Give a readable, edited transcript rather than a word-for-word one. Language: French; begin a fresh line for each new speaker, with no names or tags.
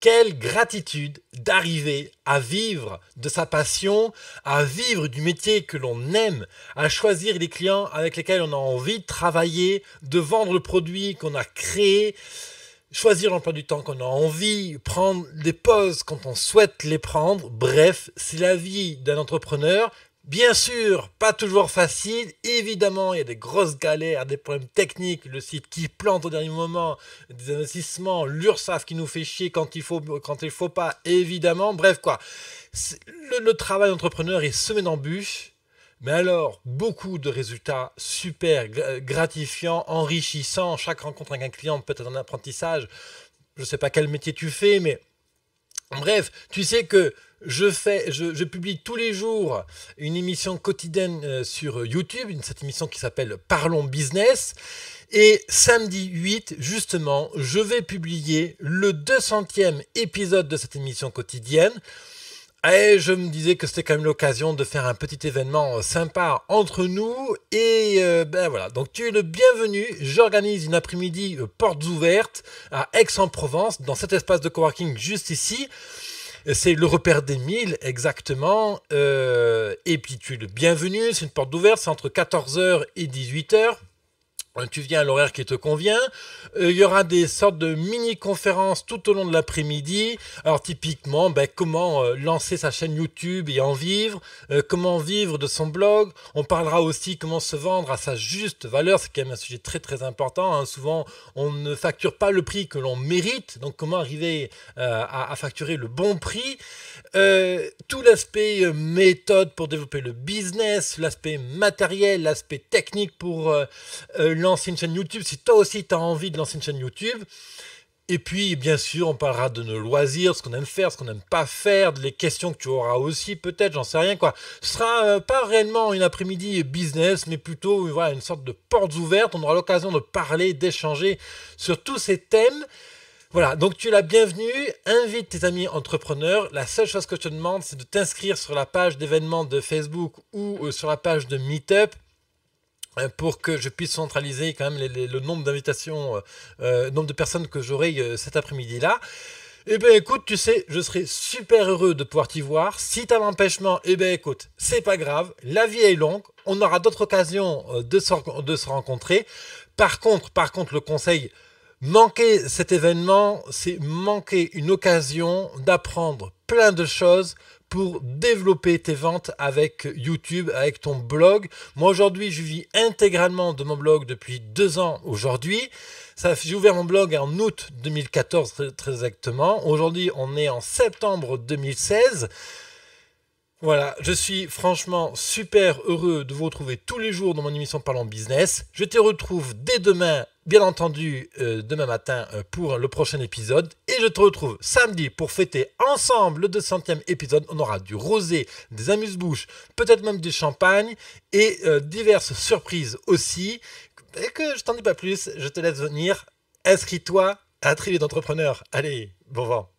Quelle gratitude d'arriver à vivre de sa passion, à vivre du métier que l'on aime, à choisir les clients avec lesquels on a envie de travailler, de vendre le produit qu'on a créé, choisir l'emploi du temps qu'on a envie, prendre des pauses quand on souhaite les prendre. Bref, c'est la vie d'un entrepreneur. Bien sûr, pas toujours facile. Évidemment, il y a des grosses galères, des problèmes techniques, le site qui plante au dernier moment, des investissements, l'URSSAF qui nous fait chier quand il faut pas, évidemment. Bref, quoi. Le travail d'entrepreneur est semé d'embûches. Mais alors, beaucoup de résultats super gratifiants, enrichissants. Chaque rencontre avec un client peut être un apprentissage. Je ne sais pas quel métier tu fais, mais bref, tu sais que je publie tous les jours une émission quotidienne sur YouTube, cette émission qui s'appelle Parlons Business. Et samedi 8, justement, je vais publier le 200e épisode de cette émission quotidienne. Et je me disais que c'était quand même l'occasion de faire un petit événement sympa entre nous. Et ben voilà, donc tu es le bienvenu. J'organise une après-midi portes ouvertes à Aix-en-Provence, dans cet espace de coworking juste ici. C'est le repère des 1000 exactement. Et puis tu es le bienvenu, c'est une porte ouverte, c'est entre 14h et 18h. Tu viens à l'horaire qui te convient. Il y aura des sortes de mini-conférences tout au long de l'après-midi. Alors typiquement, comment lancer sa chaîne YouTube et en vivre, comment vivre de son blog. On parlera aussi comment se vendre à sa juste valeur. C'est quand même un sujet très très important, hein. Souvent, on ne facture pas le prix que l'on mérite. Donc comment arriver à facturer le bon prix. Tout l'aspect méthode pour développer le business, l'aspect matériel, l'aspect technique pour lancer une chaîne YouTube, si toi aussi tu as envie de lancer une chaîne YouTube. Et puis, bien sûr, on parlera de nos loisirs, ce qu'on aime faire, ce qu'on n'aime pas faire, les questions que tu auras aussi, peut-être, j'en sais rien, quoi. Ce sera pas réellement une après-midi business, mais plutôt voilà, une sorte de portes ouvertes. On aura l'occasion de parler, d'échanger sur tous ces thèmes. Voilà, donc tu es la bienvenue, invite tes amis entrepreneurs. La seule chose que je te demande, c'est de t'inscrire sur la page d'événements de Facebook ou sur la page de Meetup pour que je puisse centraliser quand même le nombre d'invitations, nombre de personnes que j'aurai cet après-midi-là. Eh bien écoute, tu sais, je serai super heureux de pouvoir t'y voir. Si tu as l'empêchement, eh bien écoute, c'est pas grave, la vie est longue, on aura d'autres occasions de se rencontrer. Par contre, le conseil, manquer cet événement, c'est manquer une occasion d'apprendre plein de choses pour développer tes ventes avec YouTube, avec ton blog. Moi aujourd'hui, je vis intégralement de mon blog depuis 2 ans aujourd'hui. J'ai ouvert mon blog en août 2014 très exactement. Aujourd'hui, on est en septembre 2016. Voilà, je suis franchement super heureux de vous retrouver tous les jours dans mon émission Parlons Business. Je te retrouve dès demain, bien entendu, demain matin pour le prochain épisode. Et je te retrouve samedi pour fêter ensemble le 200e épisode. On aura du rosé, des amuse-bouches, peut-être même du champagne et diverses surprises aussi. Et que je t'en dis pas plus, je te laisse venir. Inscris-toi à la tribu d'entrepreneurs. Allez, bon vent.